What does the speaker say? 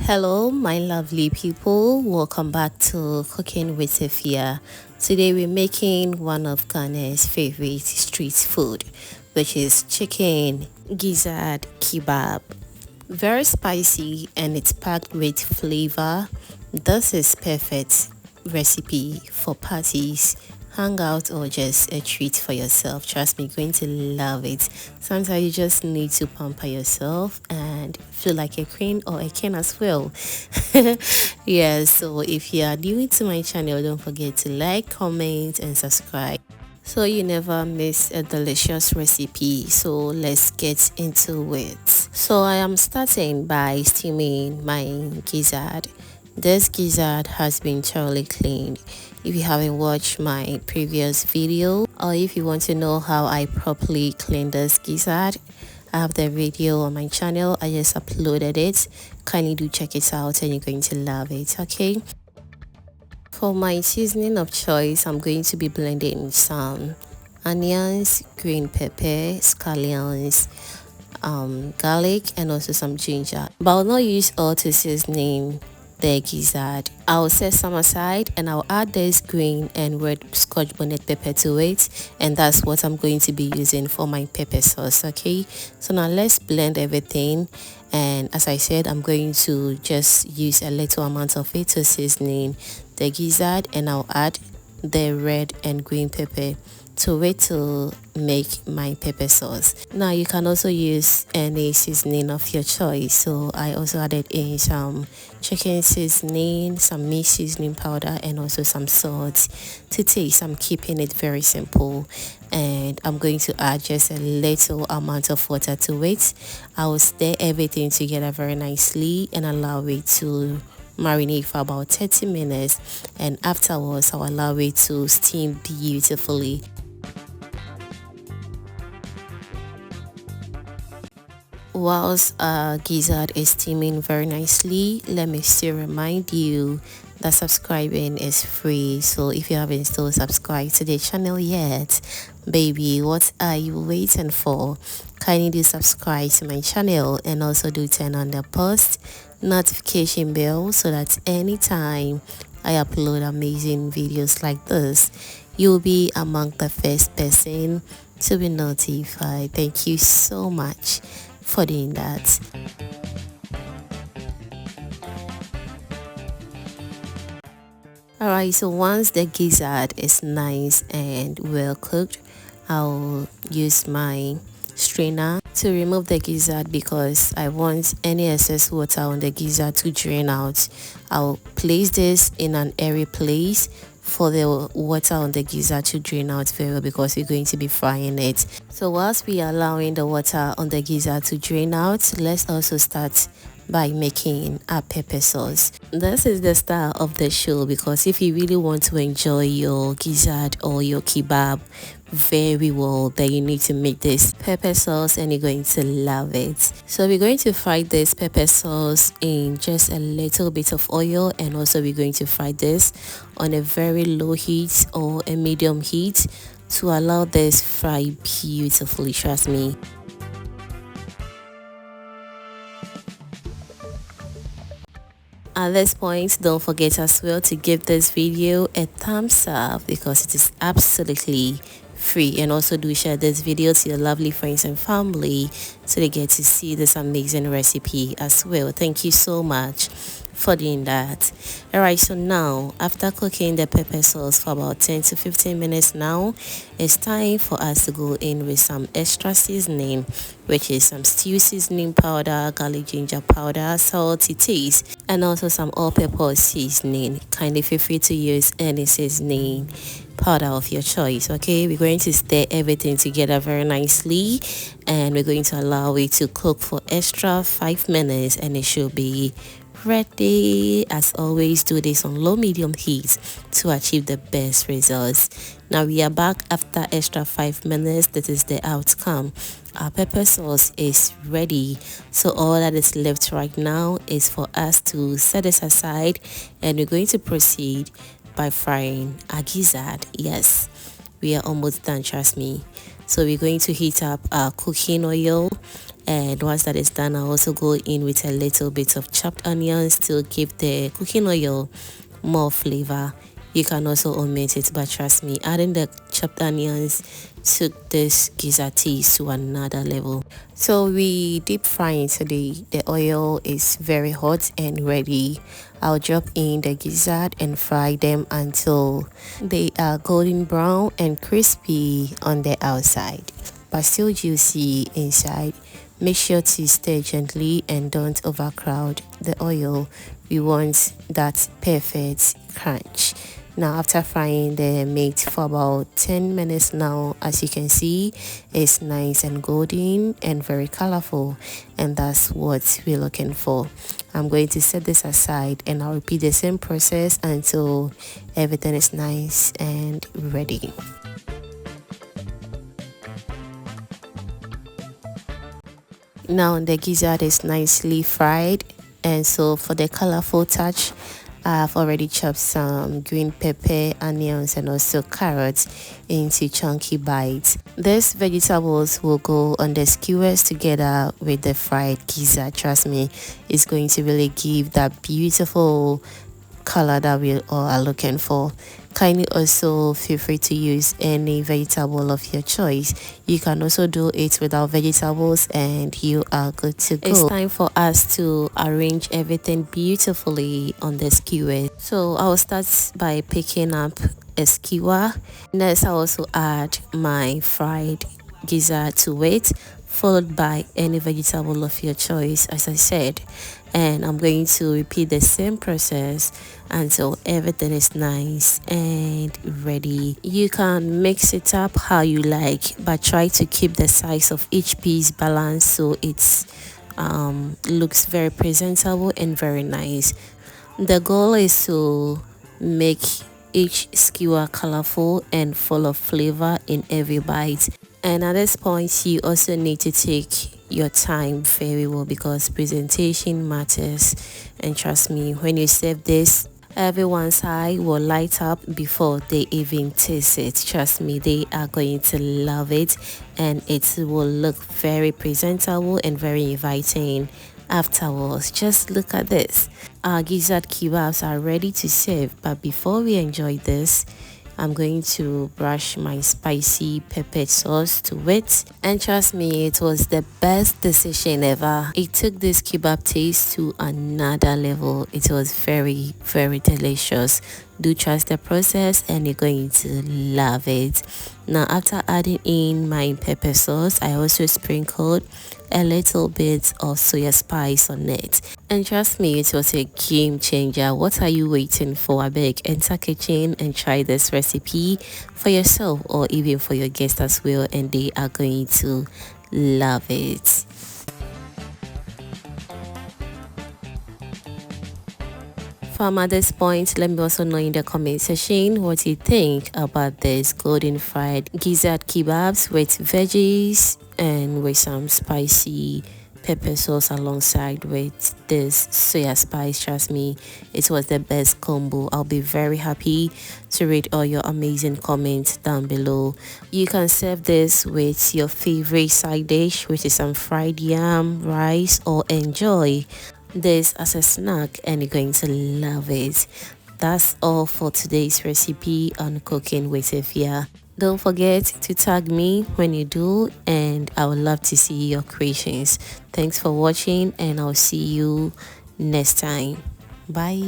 Hello, my lovely people. Welcome back to Cooking with Efya. Today we're making one of Ghana's favorite street food, which is chicken gizzard kebab. Very spicy and it's packed with flavor. This is perfect recipe for parties, hangout, or just a treat for yourself. Trust me, you're going to love it. Sometimes you just need to pamper yourself and feel like a queen or a king as well. Yeah, so if you are new to my channel, don't forget to like, comment, and subscribe so you never miss a delicious recipe. So let's get into it. So I am starting by steaming my gizzard. This gizzard has been thoroughly cleaned. If you haven't watched my previous video, or if you want to know how I properly clean this gizzard, I have the video on my channel. I just uploaded it. Kindly do check it out and you're going to love it, okay? For my seasoning of choice, I'm going to be blending some onions, green pepper, scallions, garlic, and also some ginger. But I'll not use all to seasoning the gizzard. I'll set some aside and I'll add this green and red scotch bonnet pepper to it, and that's what I'm going to be using for my pepper sauce. Okay, so now let's blend everything, and as I said, I'm going to just use a little amount of it to seasoning the gizzard, and I'll add the red and green pepper to it to make my pepper sauce. Now you can also use any seasoning of your choice, so I also added in some chicken seasoning, some meat seasoning powder, and also some salt to taste. I'm keeping it very simple, and I'm going to add just a little amount of water to it. I will stir everything together very nicely and allow it to marinate for about 30 minutes, and afterwards I'll allow it to steam beautifully. Whilst gizzard is steaming very nicely, let me still remind you that subscribing is free. So if you haven't still subscribed to the channel yet, baby, what are you waiting for? Kindly do subscribe to my channel and also do turn on the post notification bell so that anytime I upload amazing videos like this, you'll be among the first person to be notified. Thank you so much for doing that. Alright, so once the gizzard is nice and well cooked, I'll use my strainer to remove the gizzard because I want any excess water on the gizzard to drain out. I'll place this in an airy place for the water on the gizzard to drain out very well because we're going to be frying it. So whilst we are allowing the water on the gizzard to drain out, let's also start by making our pepper sauce. This is the star of the show because if you really want to enjoy your gizzard or your kebab very well, then you need to make this pepper sauce and you're going to love it. So we're going to fry this pepper sauce in just a little bit of oil, and also we're going to fry this on a very low heat or a medium heat to allow this fry beautifully, trust me. At this point, don't forget as well to give this video a thumbs up because it is absolutely free, and also do share this video to your lovely friends and family so they get to see this amazing recipe as well. Thank you so much for doing that. Alright, so now after cooking the pepper sauce for about 10 to 15 minutes, now it's time for us to go in with some extra seasoning, which is some stew seasoning powder, garlic ginger powder, salty taste, and also some all-purpose seasoning. Kindly feel free to use any seasoning powder of your choice. Okay, we're going to stir everything together very nicely, and we're going to allow it to cook for extra 5 minutes, and it should be ready. As always, do this on low medium heat to achieve the best results. Now we are back after extra 5 minutes. This is the outcome. Our pepper sauce is ready, so all that is left right now is for us to set this aside, and we're going to proceed by frying our gizzard. Yes, we are almost done, trust me. So we're going to heat up our cooking oil, And once that is done, I'll also go in with a little bit of chopped onions to give the cooking oil more flavor. You can also omit it, but trust me, adding the chopped onions took this gizzard taste to another level. So we deep frying today. The oil is very hot and ready. I'll drop in the gizzard and fry them until they are golden brown and crispy on the outside, but still juicy inside. Make sure to stir gently and don't overcrowd the oil. We want that perfect crunch. Now after frying the meat for about 10 minutes now, as you can see, it's nice and golden and very colorful, and that's what we're looking for. I'm going to set this aside and I'll repeat the same process until everything is nice and ready. Now the gizzard is nicely fried, and so for the colorful touch, I've already chopped some green pepper, onions, and also carrots into chunky bites. These vegetables will go on the skewers together with the fried gizzard. Trust me, it's going to really give that beautiful color that we all are looking for. Kindly also feel free to use any vegetable of your choice. You can also do it without vegetables and you are good to go. It's time for us to arrange everything beautifully on the skewer. So I'll start by picking up a skewer. Next, I'll also add my fried gizzard to it, followed by any vegetable of your choice, as I said. And I'm going to repeat the same process until everything is nice and ready. You can mix it up how you like, but try to keep the size of each piece balanced so it looks very presentable and very nice. The goal is to make each skewer colorful and full of flavor in every bite. And at this point, you also need to take your time very well because presentation matters. And trust me, when you serve this, everyone's eye will light up before they even taste it. Trust me, they are going to love it, and it will look very presentable and very inviting afterwards. Just look at this. Our gizzard kebabs are ready to serve, but before we enjoy this, I'm going to brush my spicy pepper sauce to it, and trust me, it was the best decision ever. It took this kebab taste to another level. It was very, very delicious. Do trust the process and you're going to love it. Now after adding in my pepper sauce, I also sprinkled a little bit of soya spice on it, and trust me, it was a game changer. What are you waiting for? I beg, enter kitchen and try this recipe for yourself or even for your guests as well, and they are going to love it. At this point, let me also know in the comment section what you think about this golden fried gizzard kebabs with veggies and with some spicy pepper sauce alongside with this soya spice. Trust me, it was the best combo. I'll be very happy to read all your amazing comments down below. You can serve this with your favorite side dish, which is some fried yam, rice, or enjoy this as a snack and you're going to love it. That's all for today's recipe on Cooking with Efya. Don't forget to tag me when you do, and I would love to see your creations. Thanks for watching, and I'll see you next time. Bye.